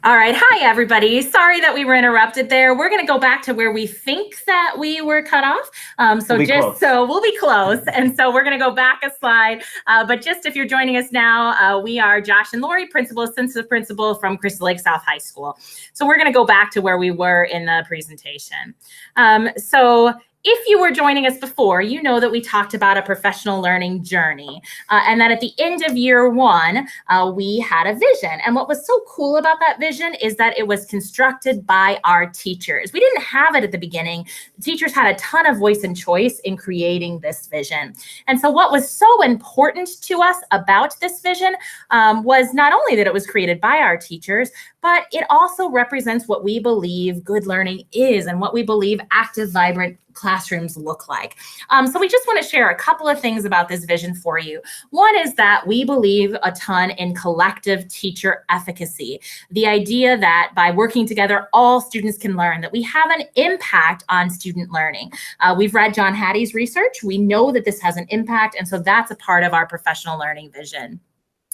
All right. Hi, everybody. Sorry that we were interrupted there. We're going to go back to where we think that we were cut off. So we'll be close. And so we're going to go back a slide. But just if you're joining us now, we are Josh and Lori, principal, assistant principal from Crystal Lake South High School. So we're going to go back to where we were in the presentation. If you were joining us before, you know that we talked about a professional learning journey and that at the end of year one, we had a vision. And what was so cool about that vision is that it was constructed by our teachers. We didn't have it at the beginning. The teachers had a ton of voice and choice in creating this vision. And so what was so important to us about this vision was not only that it was created by our teachers, but it also represents what we believe good learning is and what we believe active, vibrant classrooms look like. So we just want to share a couple of things about this vision for you. One is that we believe a ton in collective teacher efficacy. The idea that by working together, all students can learn, that we have an impact on student learning. We've read John Hattie's research. We know that this has an impact, and so that's a part of our professional learning vision.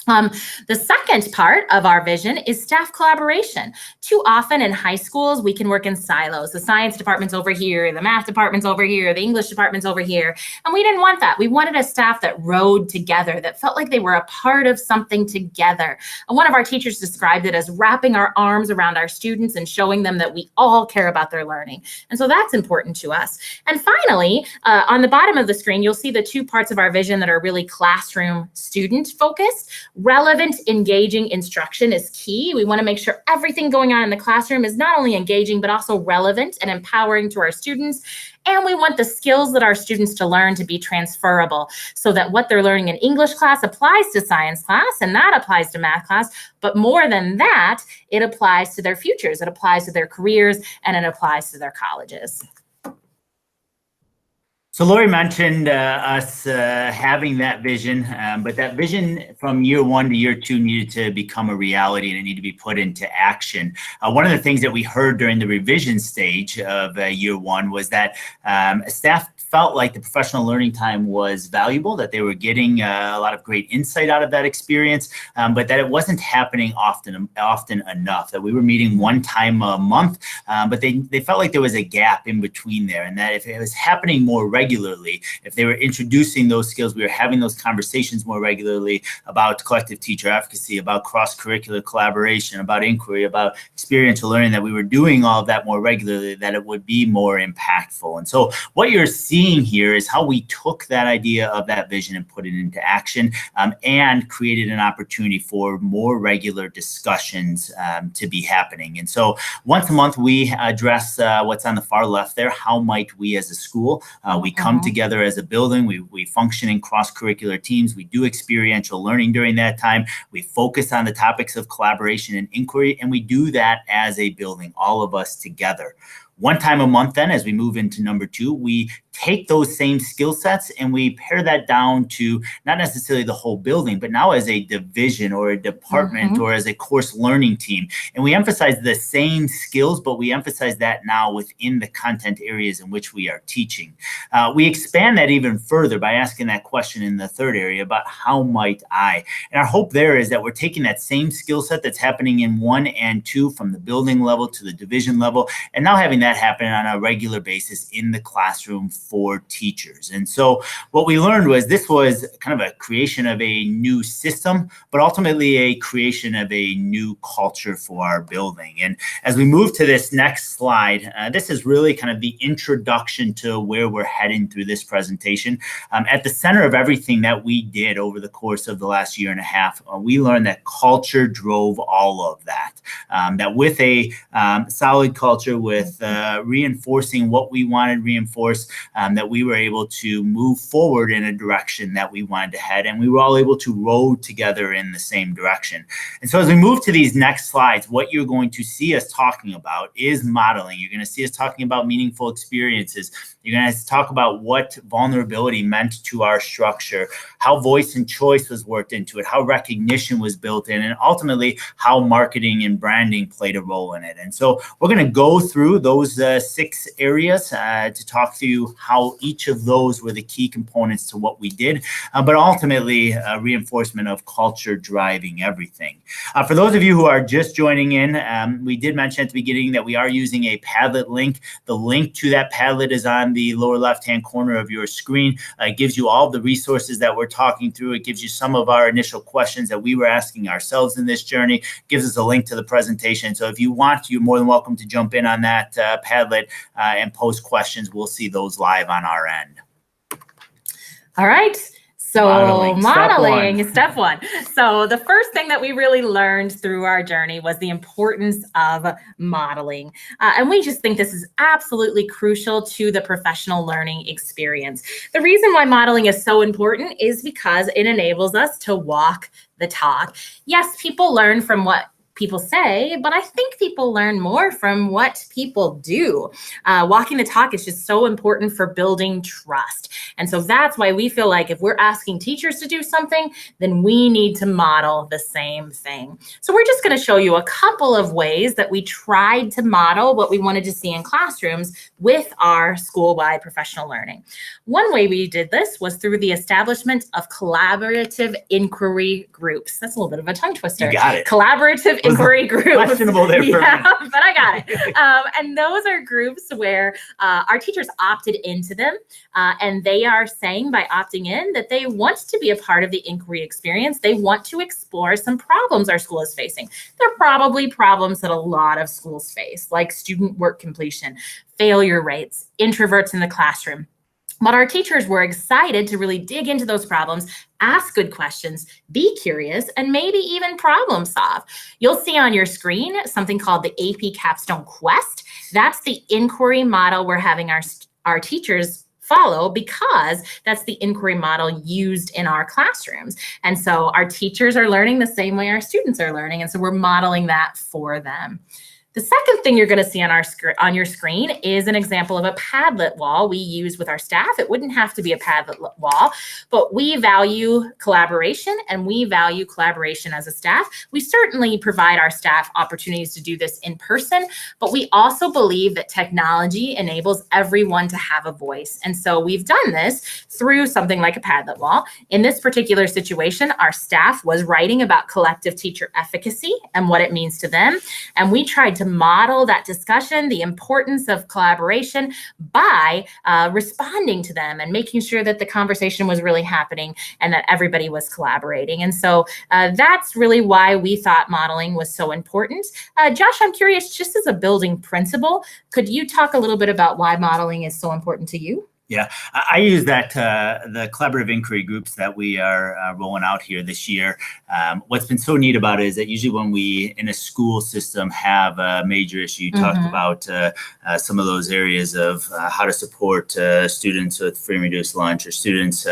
The second part of our vision is staff collaboration. Too often in high schools, we can work in silos. The science department's over here, the math department's over here, the English department's over here. And we didn't want that. We wanted a staff that rode together, that felt like they were a part of something together. And one of our teachers described it as wrapping our arms around our students and showing them that we all care about their learning. And so that's important to us. And finally, on the bottom of the screen, you'll see the two parts of our vision that are really classroom student focused. Relevant, engaging instruction is key. We want to make sure everything going on in the classroom is not only engaging, but also relevant and empowering to our students. And we want the skills that our students to learn to be transferable so that what they're learning in English class applies to science class, and that applies to math class. But more than that, it applies to their futures, it applies to their careers, and it applies to their colleges. So Lori mentioned us having that vision, but that vision from year one to year two needed to become a reality and it needed to be put into action. One of the things that we heard during the revision stage of year one was that staff felt like the professional learning time was valuable, that they were getting a lot of great insight out of that experience, but that it wasn't happening often enough, that we were meeting one time a month, but they felt like there was a gap in between there, and that if it was happening more regularly, if they were introducing those skills, we were having those conversations more regularly about collective teacher efficacy, about cross-curricular collaboration, about inquiry, about experiential learning, that we were doing all of that more regularly, that it would be more impactful. And so what you're seeing here is how we took that idea of that vision and put it into action and created an opportunity for more regular discussions to be happening. And so once a month, we address what's on the far left there. How might we as a school, we come together as a building, we function in cross-curricular teams, we do experiential learning during that time, we focus on the topics of collaboration and inquiry, and we do that as a building, all of us together. One time a month then, as we move into number two, we take those same skill sets and we pare that down to not necessarily the whole building, but now as a division or a department or as a course learning team. And we emphasize the same skills, but we emphasize that now within the content areas in which we are teaching. We expand that even further by asking that question in the third area about how might I? And our hope there is that we're taking that same skill set that's happening in 1 and 2 from the building level to the division level, and now having that happen on a regular basis in the classroom for teachers. And so what we learned was this was kind of a creation of a new system, but ultimately a creation of a new culture for our building. And as we move to this next slide, this is really kind of the introduction to where we're heading through this presentation. At the center of everything that we did over the course of the last year and a half, we learned that culture drove all of that. That with a solid culture, with reinforcing what we wanted reinforced, that we were able to move forward in a direction that we wanted to head, and we were all able to row together in the same direction. And so as we move to these next slides, what you're going to see us talking about is modeling. You're going to see us talking about meaningful experiences. You're going to talk about what vulnerability meant to our structure, how voice and choice was worked into it, how recognition was built in, and ultimately how marketing and branding played a role in it. And so we're going to go through those 6 areas to talk through how each of those were the key components to what we did, but ultimately reinforcement of culture driving everything. For those of you who are just joining in, we did mention at the beginning that we are using a Padlet link. The link to that Padlet is on the lower left-hand corner of your screen. It gives you all the resources that we're talking through. It gives you some of our initial questions that we were asking ourselves in this journey. It gives us a link to the presentation. So if you want, you're more than welcome to jump in on that Padlet and post questions. We'll see those live on our end. All right. So modeling, step one. So the first thing that we really learned through our journey was the importance of modeling. And we just think this is absolutely crucial to the professional learning experience. The reason why modeling is so important is because it enables us to walk the talk. Yes, people learn from what people say, but I think people learn more from what people do. Walking the talk is just so important for building trust. And so that's why we feel like if we're asking teachers to do something, then we need to model the same thing. So we're just going to show you a couple of ways that we tried to model what we wanted to see in classrooms with our school-wide professional learning. One way we did this was through the establishment of collaborative inquiry groups. That's a little bit of a tongue twister. You got it. Collaborative inquiry groups. Questionable there for yeah, but I got it. And those are groups where our teachers opted into them, and they are saying by opting in that they want to be a part of the inquiry experience. They want to explore some problems our school is facing. They're probably problems that a lot of schools face, like student work completion, failure rates, introverts in the classroom. But our teachers were excited to really dig into those problems, ask good questions, be curious, and maybe even problem solve. You'll see on your screen something called the AP Capstone Quest. That's the inquiry model we're having our teachers follow, because that's the inquiry model used in our classrooms. And so our teachers are learning the same way our students are learning. And so we're modeling that for them. The second thing you're going to see on your screen is an example of a Padlet wall we use with our staff. It wouldn't have to be a Padlet wall, but we value collaboration, and we value collaboration as a staff. We certainly provide our staff opportunities to do this in person, but we also believe that technology enables everyone to have a voice. And so we've done this through something like a Padlet wall. In this particular situation, our staff was writing about collective teacher efficacy and what it means to them. And we tried to model that discussion, the importance of collaboration, by responding to them and making sure that the conversation was really happening and that everybody was collaborating. And so that's really why we thought modeling was so important. Josh, I'm curious, just as a building principle, could you talk a little bit about why modeling is so important to you? Yeah, I use that, the collaborative inquiry groups that we are rolling out here this year. What's been so neat about it is that usually when we in a school system have a major issue, you talked about some of those areas of how to support students with free and reduced lunch, or students,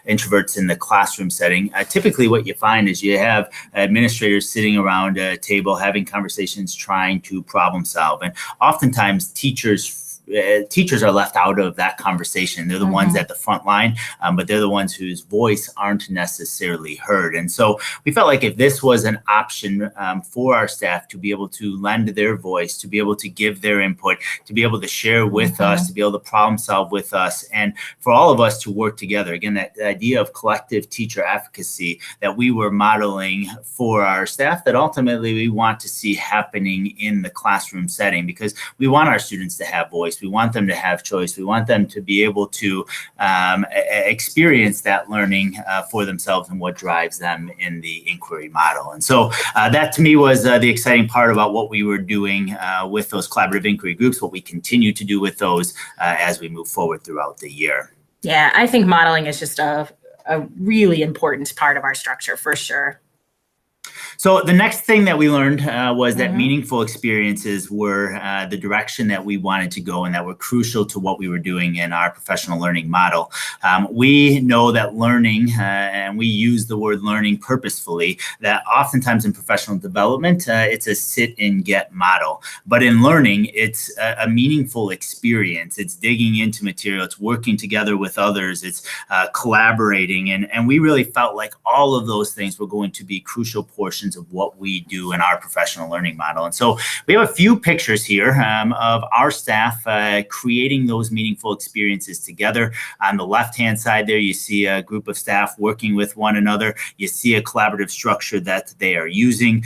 introverts in the classroom setting. Typically what you find is you have administrators sitting around a table having conversations, trying to problem solve. And oftentimes teachers are left out of that conversation. They're the ones at the front line, but they're the ones whose voice aren't necessarily heard. And so we felt like if this was an option for our staff to be able to lend their voice, to be able to give their input, to be able to share with us, to be able to problem solve with us, and for all of us to work together. Again, that idea of collective teacher efficacy that we were modeling for our staff, that ultimately we want to see happening in the classroom setting, because we want our students to have voice. We want them to have choice. We want them to be able to experience that learning for themselves and what drives them in the inquiry model. And so that to me was the exciting part about what we were doing with those collaborative inquiry groups, what we continue to do with those as we move forward throughout the year. Yeah, I think modeling is just a really important part of our structure for sure. So the next thing that we learned was that meaningful experiences were the direction that we wanted to go and that were crucial to what we were doing in our professional learning model. We know that learning, and we use the word learning purposefully, that oftentimes in professional development, it's a sit and get model. But in learning, it's a meaningful experience. It's digging into material. It's working together with others. It's collaborating. And we really felt like all of those things were going to be crucial portions of what we do in our professional learning model. And so we have a few pictures here of our staff creating those meaningful experiences together. On the left-hand side there, you see a group of staff working with one another. You see a collaborative structure that they are using.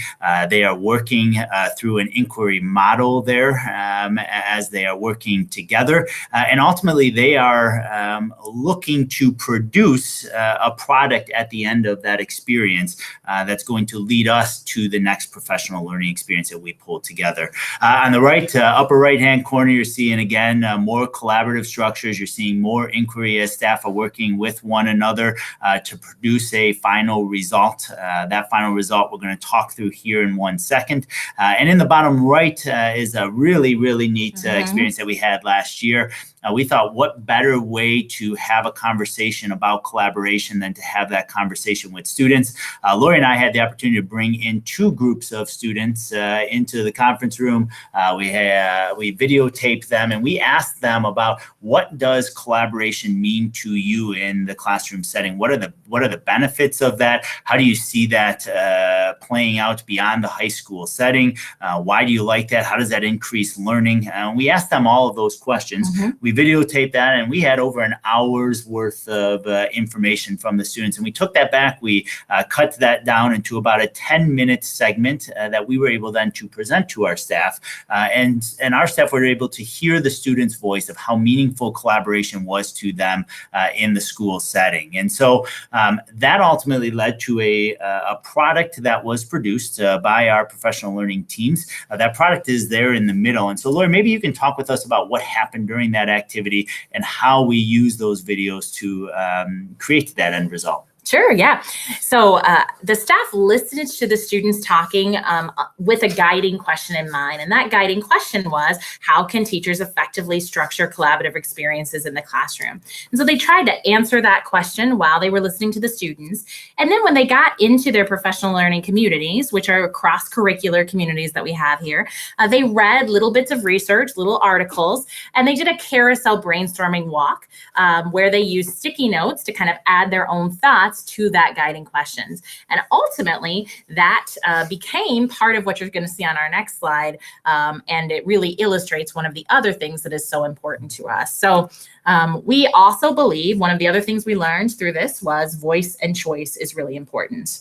They are working through an inquiry model there as they are working together. And ultimately, they are looking to produce a product at the end of that experience that's going to lead us to the next professional learning experience that we pull together. On the right, upper right-hand corner, you're seeing, again, more collaborative structures. You're seeing more inquiry as staff are working with one another to produce a final result. That final result we're going to talk through here in 1 second. And in the bottom right is a really, really neat experience that we had last year. We thought, what better way to have a conversation about collaboration than to have that conversation with students. Lori and I had the opportunity to bring in 2 groups of students into the conference room. We videotaped them and we asked them about, what does collaboration mean to you in the classroom setting? What are the benefits of that? How do you see that playing out beyond the high school setting? Why do you like that? How does that increase learning? We asked them all of those questions. We videotaped that, and we had over an hour's worth of information from the students. And we took that back. We cut that down into about a 10-minute segment that we were able then to present to our staff. And our staff were able to hear the students' voice of how meaningful collaboration was to them in the school setting. And so that ultimately led to a product that was produced by our professional learning teams. That product is there in the middle. And so, Lori, maybe you can talk with us about what happened during that activity and how we use those videos to create that end result. Sure, yeah. So the staff listened to the students talking with a guiding question in mind. And that guiding question was, how can teachers effectively structure collaborative experiences in the classroom? And so they tried to answer that question while they were listening to the students. And then when they got into their professional learning communities, which are cross-curricular communities that we have here, they read little bits of research, little articles, and they did a carousel brainstorming walk where they used sticky notes to kind of add their own thoughts to that guiding questions. And ultimately, that became part of what you're going to see on our next slide. And it really illustrates one of the other things that is so important to us. So we also believe one of the other things we learned through this was voice and choice is really important.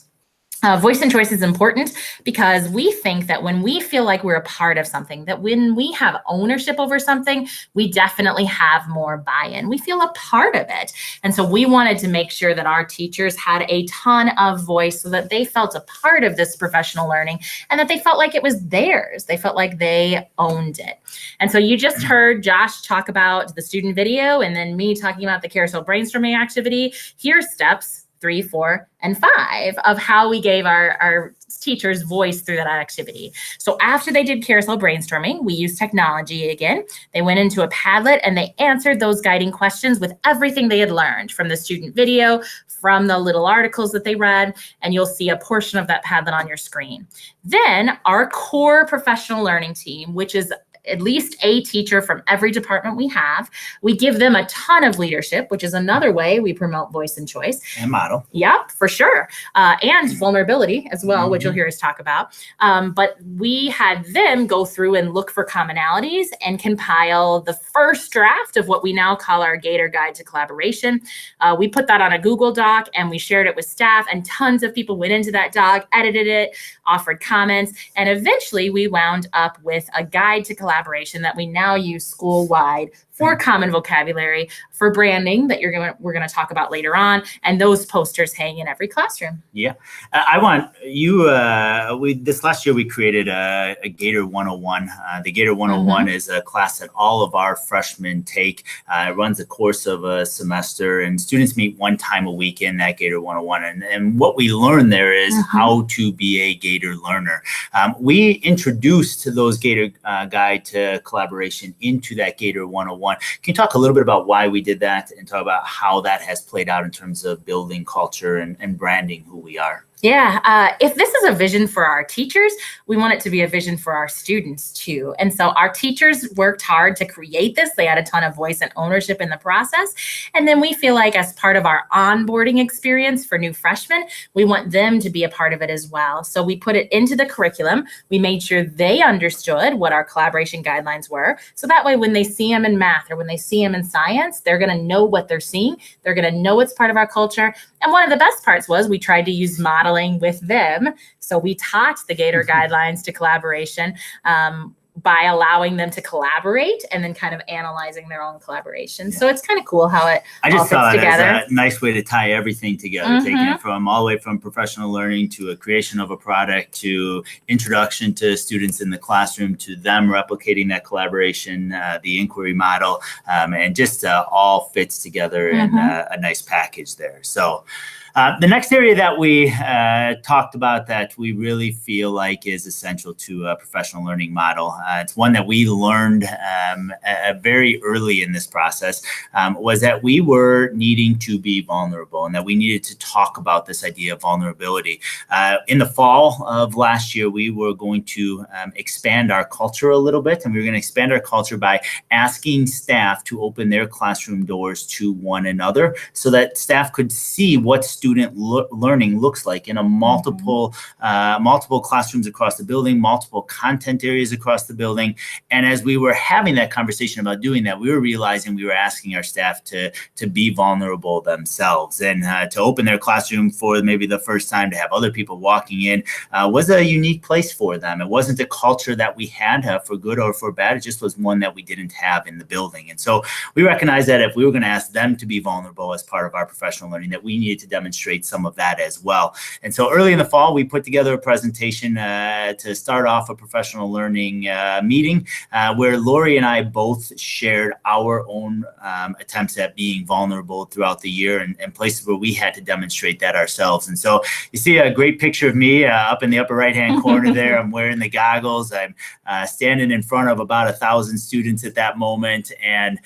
Voice and choice is important because we think that when we feel like we're a part of something, that when we have ownership over something, we definitely have more buy-in. We feel a part of it. And so we wanted to make sure that our teachers had a ton of voice so that they felt a part of this professional learning and that they felt like it was theirs. They felt like they owned it. And so you just heard Josh talk about the student video and then me talking about the carousel brainstorming activity. Here's steps 3, 4, and 5 of how we gave our teachers voice through that activity. So after they did carousel brainstorming, we used technology again. They went into a Padlet and they answered those guiding questions with everything they had learned from the student video, from the little articles that they read, and you'll see a portion of that Padlet on your screen. Then our core professional learning team, which is at least a teacher from every department we have. We give them a ton of leadership, which is another way we promote voice and choice. And model. Yep, for sure. And vulnerability as well, which you'll hear us talk about. But we had them go through and look for commonalities and compile the first draft of what we now call our Gator Guide to Collaboration. We put that on a Google Doc and we shared it with staff, and tons of people went into that doc, edited it, offered comments, and eventually we wound up with a guide to collaboration collaboration that we now use school-wide for common vocabulary, for branding that we're gonna talk about later on, and those posters hang in every classroom. Yeah, I want you. This last year we created a Gator 101. The Gator 101 is a class that all of our freshmen take. It runs the course of a semester, and students meet one time a week in that Gator 101. And what we learn there is how to be a Gator learner. We introduced those Gator Guide to Collaboration into that Gator 101. Can you talk a little bit about why we did that and talk about how that has played out in terms of building culture and branding who we are? Yeah, if this is a vision for our teachers, we want it to be a vision for our students too. And so our teachers worked hard to create this. They had a ton of voice and ownership in the process. And then we feel like as part of our onboarding experience for new freshmen, we want them to be a part of it as well. So we put it into the curriculum. We made sure they understood what our collaboration guidelines were. So that way, when they see them in math or when they see them in science, they're going to know what they're seeing. They're going to know it's part of our culture. And one of the best parts was we tried to use modeling with them. So we taught the Gator guidelines to collaboration by allowing them to collaborate and then kind of analyzing their own collaboration. So it's kind of cool how it I just all fits together. As a nice way to tie everything together, taking it from all the way from professional learning to a creation of a product to introduction to students in the classroom to them replicating that collaboration, the inquiry model, and just all fits together in a nice package there. So the next area that we talked about that we really feel like is essential to a professional learning model, it's one that we learned very early in this process, was that we were needing to be vulnerable and that we needed to talk about this idea of vulnerability. In the fall of last year, we were going to expand our culture a little bit, and we were going to expand our culture by asking staff to open their classroom doors to one another so that staff could see what student learning looks like in a multiple classrooms across the building, multiple content areas across the building. And as we were having that conversation about doing that, we were realizing we were asking our staff to be vulnerable themselves and to open their classroom for maybe the first time, to have other people walking in was a unique place for them. It wasn't a culture that we had for good or for bad. It just was one that we didn't have in the building. And so we recognized that if we were going to ask them to be vulnerable as part of our professional learning, that we needed to demonstrate some of that as well. And so early in the fall, we put together a presentation to start off a professional learning meeting where Lori and I both shared our own attempts at being vulnerable throughout the year and places where we had to demonstrate that ourselves. And so you see a great picture of me up in the upper right-hand corner there. I'm wearing the goggles. I'm standing in front of about 1,000 students at that moment. And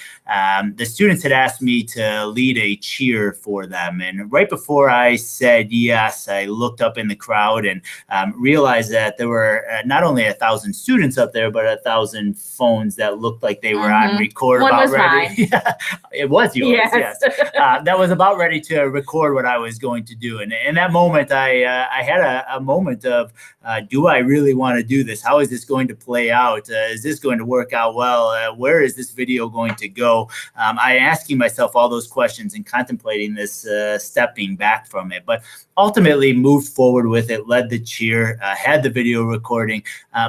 the students had asked me to lead a cheer for them. And right before I said yes, I looked up in the crowd and realized that there were not only 1,000 students up there, but 1,000 phones that looked like they were on record. One about was ready. Yeah, it was yours. Yes. That was about ready to record what I was going to do. And in that moment, I had a moment of, do I really want to do this? How is this going to play out? Is this going to work out well? Where is this video going to go? I asking myself all those questions and contemplating this stepping back from it, but ultimately moved forward with it, led the cheer, had the video recording.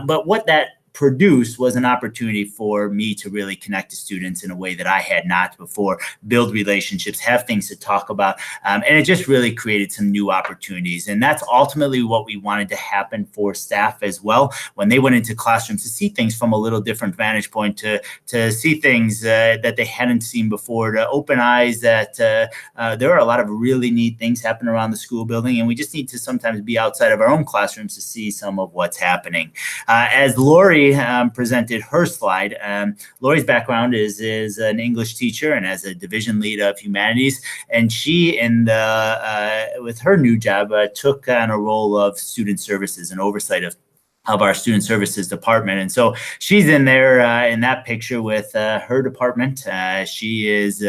But what that produced was an opportunity for me to really connect to students in a way that I had not before, build relationships, have things to talk about. And it just really created some new opportunities. And that's ultimately what we wanted to happen for staff as well. When they went into classrooms, to see things from a little different vantage point, to see things that they hadn't seen before, to open eyes that there are a lot of really neat things happening around the school building. And we just need to sometimes be outside of our own classrooms to see some of what's happening. As Lori presented her slide. Lori's background is an English teacher and as a division lead of humanities. And she, with her new job, took on a role of student services and oversight of our student services department. And so she's in there in that picture with her department. She is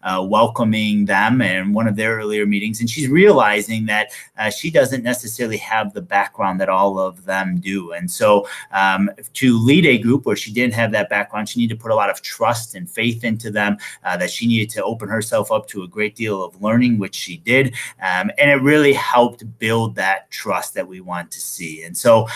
welcoming them in one of their earlier meetings. And she's realizing that she doesn't necessarily have the background that all of them do. And so to lead a group where she didn't have that background, she needed to put a lot of trust and faith into them, that she needed to open herself up to a great deal of learning, which she did. And it really helped build that trust that we want to see. And so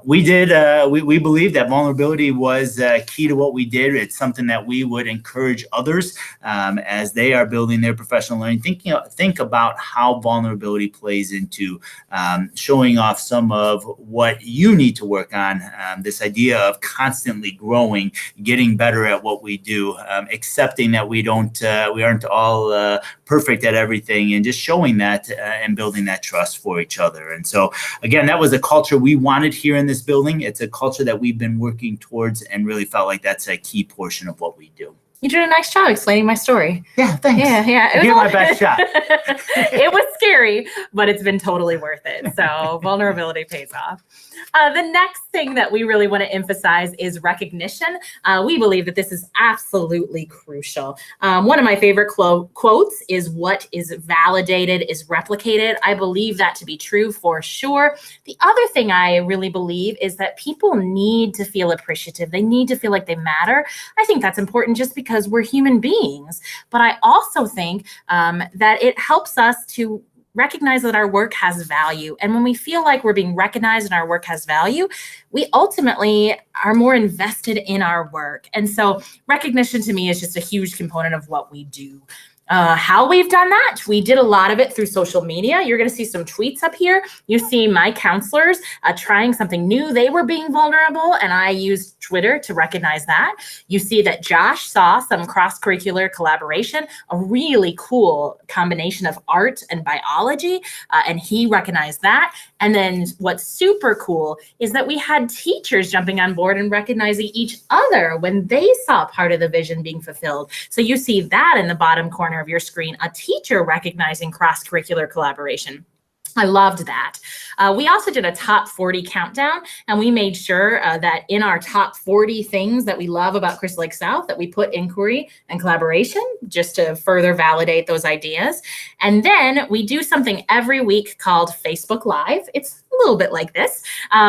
We believe that vulnerability was key to what we did. It's something that we would encourage others as they are building their professional learning. Think about how vulnerability plays into showing off some of what you need to work on. This idea of constantly growing, getting better at what we do, accepting that we aren't all perfect at everything, and just showing that and building that trust for each other. And so, again, that was a culture we wanted here in this building. It's a culture that we've been working towards and really felt like that's a key portion of what we do. You did a nice job explaining my story. Yeah, thanks. Yeah. Give my best shot. It was scary, but it's been totally worth it. So vulnerability pays off. The next thing that we really want to emphasize is recognition. We believe that this is absolutely crucial. One of my favorite quotes is, "What is validated is replicated." I believe that to be true for sure. The other thing I really believe is that people need to feel appreciative. They need to feel like they matter. I think that's important just because we're human beings. But I also think that it helps us to recognize that our work has value. And when we feel like we're being recognized and our work has value, we ultimately are more invested in our work. And so recognition to me is just a huge component of what we do. How we've done that, we did a lot of it through social media. You're going to see some tweets up here. You see my counselors trying something new. They were being vulnerable, and I used Twitter to recognize that. You see that Josh saw some cross-curricular collaboration, a really cool combination of art and biology, and he recognized that. And then what's super cool is that we had teachers jumping on board and recognizing each other when they saw part of the vision being fulfilled. So you see that in the bottom corner of your screen, a teacher recognizing cross-curricular collaboration. I loved that. We also did a top 40 countdown, and we made sure that in our top 40 things that we love about Crystal Lake South, that we put inquiry and collaboration just to further validate those ideas. And then we do something every week called Facebook Live. It's a little bit like this,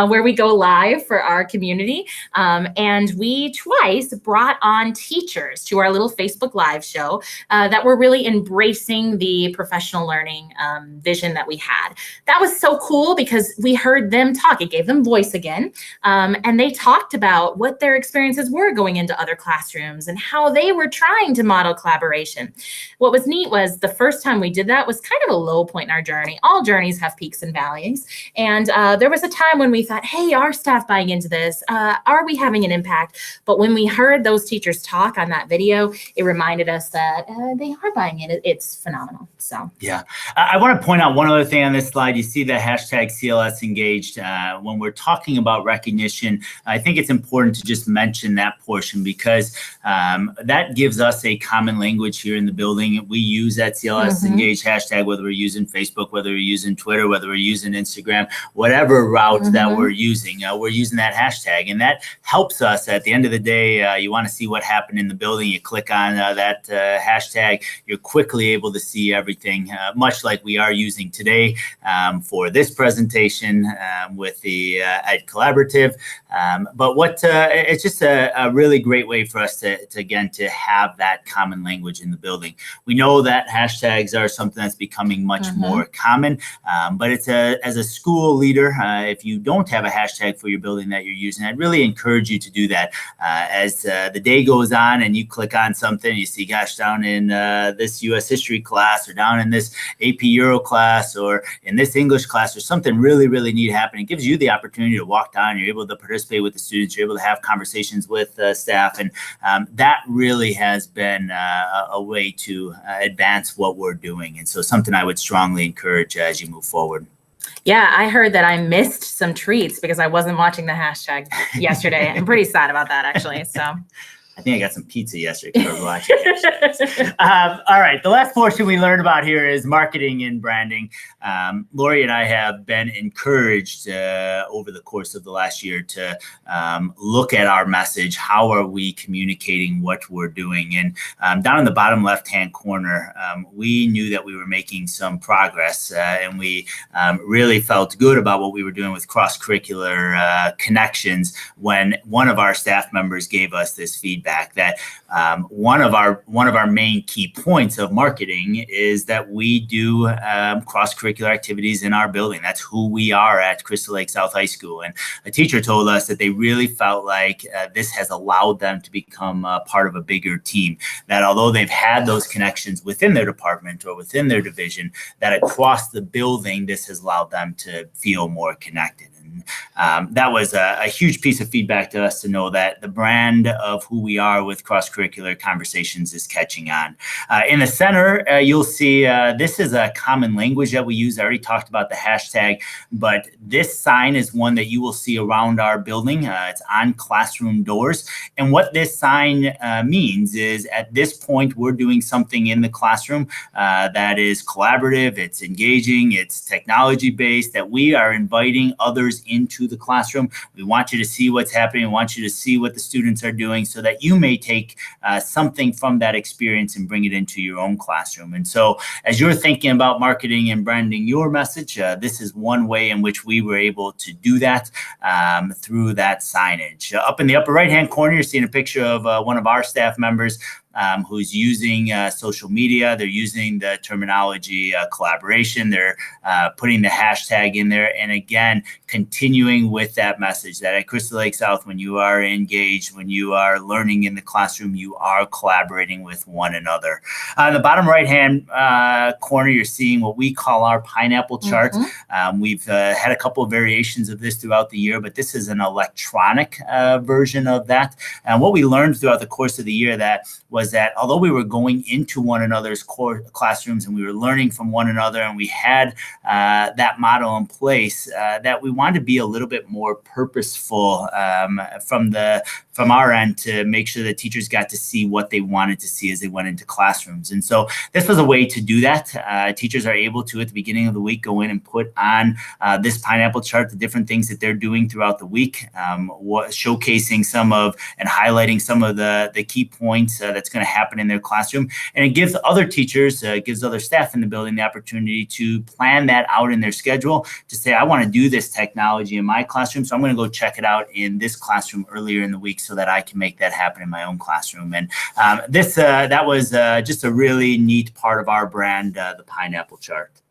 where we go live for our community. And we twice brought on teachers to our little Facebook Live show that were really embracing the professional learning vision that we had. That was so cool because we heard them talk. It gave them voice again. And they talked about what their experiences were going into other classrooms and how they were trying to model collaboration. What was neat was the first time we did that was kind of a low point in our journey. All journeys have peaks and valleys. And there was a time when we thought, hey, are staff buying into this? Are we having an impact? But when we heard those teachers talk on that video, it reminded us that they are buying it. It's phenomenal. So yeah, I want to point out one other thing on this slide. You see the hashtag CLS engaged. When we're talking about recognition, I think it's important to just mention that portion because that gives us a common language here in the building. We use that CLS engaged hashtag, whether we're using Facebook, whether we're using Twitter, whether we're using Instagram, whatever route that we're using that hashtag. And that helps us at the end of the day. You want to see what happened in the building. You click on that hashtag, you're quickly able to see everything, much like we are using today for this presentation with the Ed Collaborative. But it's just a really great way for us to again, to have that common language in the building. We know that hashtags are something that's becoming much more common, but it's as a school leader, if you don't have a hashtag for your building that you're using, I'd really encourage you to do that. As the day goes on and you click on something, you see, gosh, down in this US history class or down in this AP Euro class or in this English class or something really, really neat happening. It gives you the opportunity to walk down. You're able to participate with the students. You're able to have conversations with staff. And that really has been a way to advance what we're doing. And so something I would strongly encourage as you move forward. Yeah, I heard that I missed some treats because I wasn't watching the hashtag yesterday. I'm pretty sad about that, actually. So I think I got some pizza yesterday for watching. All right, the last portion we learned about here is marketing and branding. Lori and I have been encouraged over the course of the last year to look at our message. How are we communicating what we're doing? And down in the bottom left-hand corner, we knew that we were making some progress, and we really felt good about what we were doing with cross-curricular connections when one of our staff members gave us this feedback. feedback that one of our main key points of marketing is that we do cross-curricular activities in our building. That's who we are at Crystal Lake South High School. And a teacher told us that they really felt like this has allowed them to become part of a bigger team, that although they've had those connections within their department or within their division, that across the building, this has allowed them to feel more connected. That was a huge piece of feedback to us to know that the brand of who we are with cross-curricular conversations is catching on. In the center, you'll see this is a common language that we use. I already talked about the hashtag, but this sign is one that you will see around our building. It's on classroom doors. And what this sign means is at this point, we're doing something in the classroom that is collaborative, it's engaging, it's technology-based, that we are inviting others into the classroom. We want you to see what's happening. We want you to see what the students are doing so that you may take something from that experience and bring it into your own classroom. And so as you're thinking about marketing and branding your message, this is one way in which we were able to do that through that signage. Up in the upper right-hand corner, you're seeing a picture of one of our staff members who's using social media. They're using the terminology collaboration. They're putting the hashtag in there. And again, continuing with that message that at Crystal Lake South, when you are engaged, when you are learning in the classroom, you are collaborating with one another. On the bottom right-hand corner, you're seeing what we call our pineapple chart. We've had a couple of variations of this throughout the year, but this is an electronic version of that. And what we learned throughout the course of the year was that although we were going into one another's core classrooms and we were learning from one another and we had that model in place, that we wanted to be a little bit more purposeful from our end to make sure that teachers got to see what they wanted to see as they went into classrooms. And so this was a way to do that. Teachers are able to, at the beginning of the week, go in and put on this pineapple chart, the different things that they're doing throughout the week, showcasing some of and highlighting some of the key points that's going to happen in their classroom. And it gives other teachers, gives other staff in the building the opportunity to plan that out in their schedule to say, I want to do this technology in my classroom, so I'm going to go check it out in this classroom earlier in the week so that I can make that happen in my own classroom. And that was just a really neat part of our brand, the pineapple chart.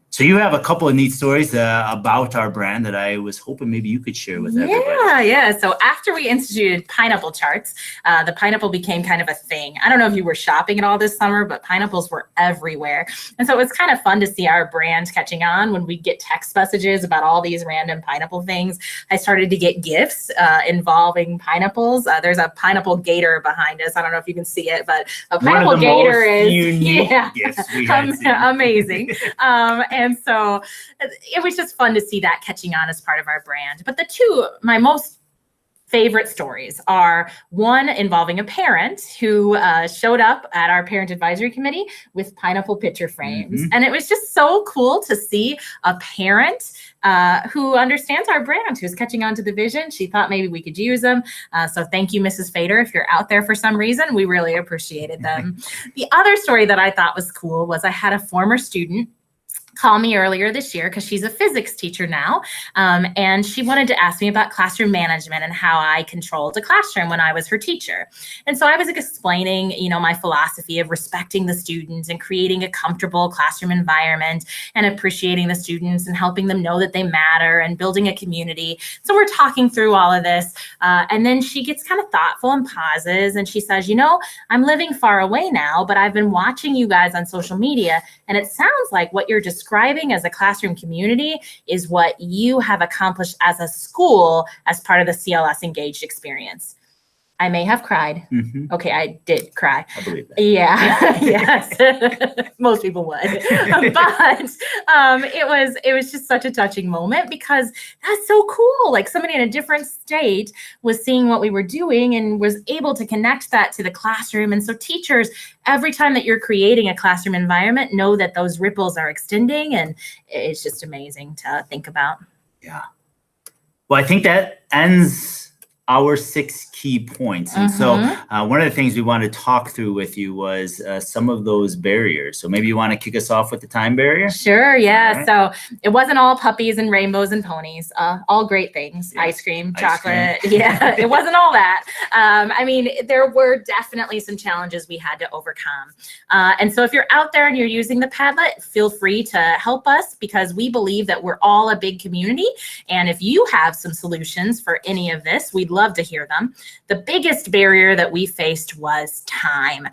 So you have a couple of neat stories about our brand that I was hoping maybe you could share with everybody. Yeah. So after we instituted pineapple charts, the pineapple became kind of a thing. I don't know if you were shopping at all this summer, but pineapples were everywhere. And so it was kind of fun to see our brand catching on when we get text messages about all these random pineapple things. I started to get gifts involving pineapples. There's a pineapple Gator behind us. I don't know if you can see it, but a pineapple Gator is unique gifts we had seen. Amazing. And so it was just fun to see that catching on as part of our brand. But my most favorite stories are one involving a parent who showed up at our parent advisory committee with pineapple picture frames. And it was just so cool to see a parent who understands our brand, who's catching on to the vision. She thought maybe we could use them. So thank you, Mrs. Fader. If you're out there for some reason, we really appreciated them. The other story that I thought was cool was I had a former student call me earlier this year because she's a physics teacher now. And she wanted to ask me about classroom management and how I controlled a classroom when I was her teacher. And so I was explaining, my philosophy of respecting the students and creating a comfortable classroom environment and appreciating the students and helping them know that they matter and building a community. So we're talking through all of this. And then she gets kind of thoughtful and pauses. And she says, I'm living far away now, but I've been watching you guys on social media. And it sounds like what you're describing as a classroom community is what you have accomplished as a school as part of the CLS Engaged experience. I may have cried. Okay, I did cry. I believe that. Yeah, yes. Most people would. But it was just such a touching moment because that's so cool. Like somebody in a different state was seeing what we were doing and was able to connect that to the classroom. And so teachers, every time that you're creating a classroom environment, know that those ripples are extending, and it's just amazing to think about. Yeah. Well, I think that ends our 6 key points. And so one of the things we wanted to talk through with you was some of those barriers. So maybe you want to kick us off with the time barrier? Sure, yeah. Right. So it wasn't all puppies and rainbows and ponies, all great things, yeah. Ice cream, chocolate. Yeah, it wasn't all that. I mean, there were definitely some challenges we had to overcome. And so if you're out there and you're using the Padlet, feel free to help us, because we believe that we're all a big community. And if you have some solutions for any of this, we'd love to hear them. The biggest barrier that we faced was time.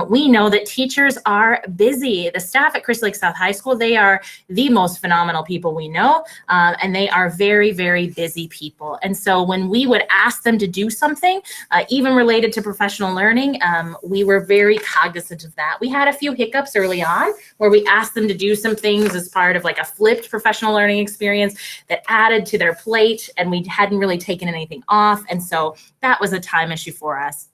We know that teachers are busy. The staff at Crystal Lake South High School, they are the most phenomenal people we know, and they are very, very busy people. And so when we would ask them to do something, even related to professional learning, we were very cognizant of that. We had a few hiccups early on where we asked them to do some things as part of like a flipped professional learning experience that added to their plate, and we hadn't really taken anything off. And so that was a time issue for us.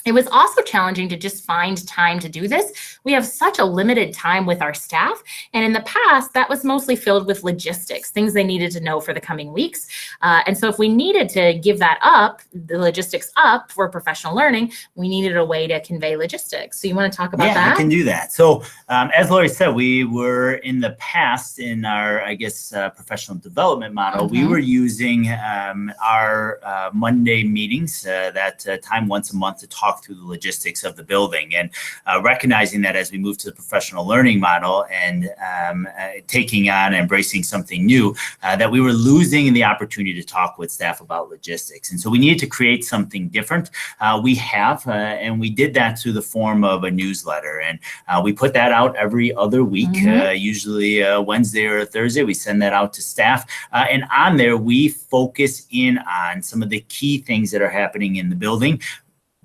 It was also challenging to just find time to do this. We have such a limited time with our staff. And in the past, that was mostly filled with logistics, things they needed to know for the coming weeks. And so if we needed to give that up, the logistics up for professional learning, we needed a way to convey logistics. So you want to talk about that? Yeah, I can do that. So as Lori said, we were in the past in our, I guess, professional development model, we were using our Monday meetings, that time once a month to talk through the logistics of the building, and recognizing that as we move to the professional learning model and taking on and embracing something new, that we were losing the opportunity to talk with staff about logistics. And so we needed to create something different. We have, and we did that through the form of a newsletter. And we put that out every other week, usually Wednesday or Thursday. We send that out to staff. And on there, we focus in on some of the key things that are happening in the building,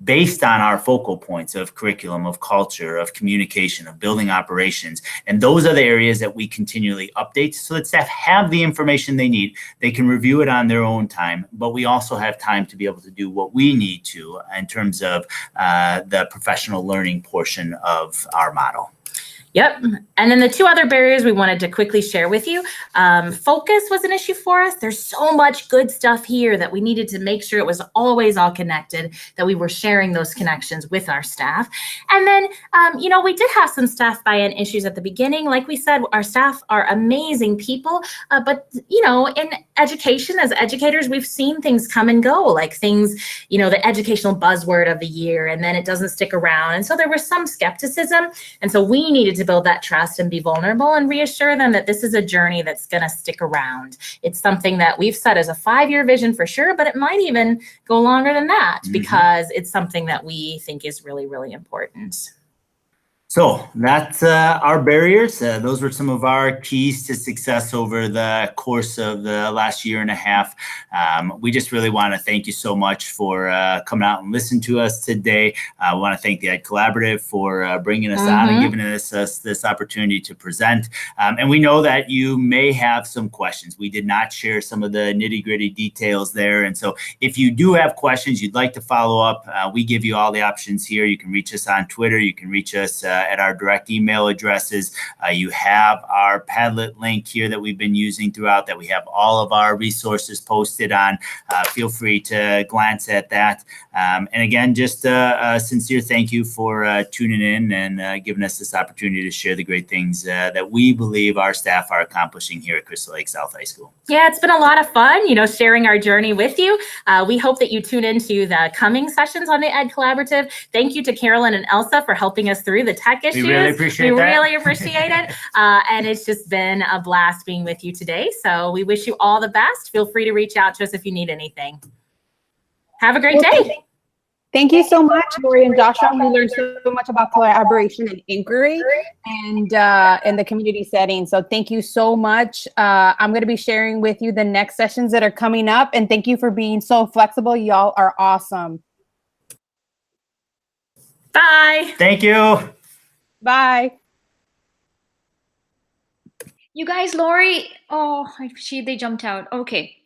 based on our focal points of curriculum, of culture, of communication, of building operations. And those are the areas that we continually update so that staff have the information they need. They can review it on their own time, but we also have time to be able to do what we need to in terms of the professional learning portion of our model. Yep. And then the two other barriers we wanted to quickly share with you. Focus was an issue for us. There's so much good stuff here that we needed to make sure it was always all connected, that we were sharing those connections with our staff. And then, we did have some staff buy-in issues at the beginning. Like we said, our staff are amazing people, but, in education, as educators, we've seen things come and go, like things, the educational buzzword of the year, and then it doesn't stick around. And so there was some skepticism. And so we needed to build that trust and be vulnerable and reassure them that this is a journey that's going to stick around. It's something that we've set as a 5-year vision for sure, but it might even go longer than that because it's something that we think is really, really important. So that's our barriers. Those were some of our keys to success over the course of the last year and a half. We just really want to thank you so much for coming out and listening to us today. I want to thank the Ed Collaborative for bringing us on and giving us this opportunity to present. And we know that you may have some questions. We did not share some of the nitty-gritty details there. And so if you do have questions you'd like to follow up, we give you all the options here. You can reach us on Twitter. You can reach us at our direct email addresses. You have our Padlet link here that we've been using throughout, that we have all of our resources posted on. Feel free to glance at that. And again, just a sincere thank you for tuning in and giving us this opportunity to share the great things that we believe our staff are accomplishing here at Crystal Lake South High School. Yeah, it's been a lot of fun, sharing our journey with you. We hope that you tune into the coming sessions on the Ed Collaborative. Thank you to Carolyn and Elsa for helping us through the tech issues. We really appreciate that. We really appreciate it. And it's just been a blast being with you today. So we wish you all the best. Feel free to reach out to us if you need anything. Have a great day. Thank you so much, Lori and Joshua. We learned so much about collaboration and inquiry and in the community setting. So thank you so much. I'm going to be sharing with you the next sessions that are coming up. And thank you for being so flexible. Y'all are awesome. Bye. Thank you. Bye. You guys, Lori. Oh, they jumped out. Okay.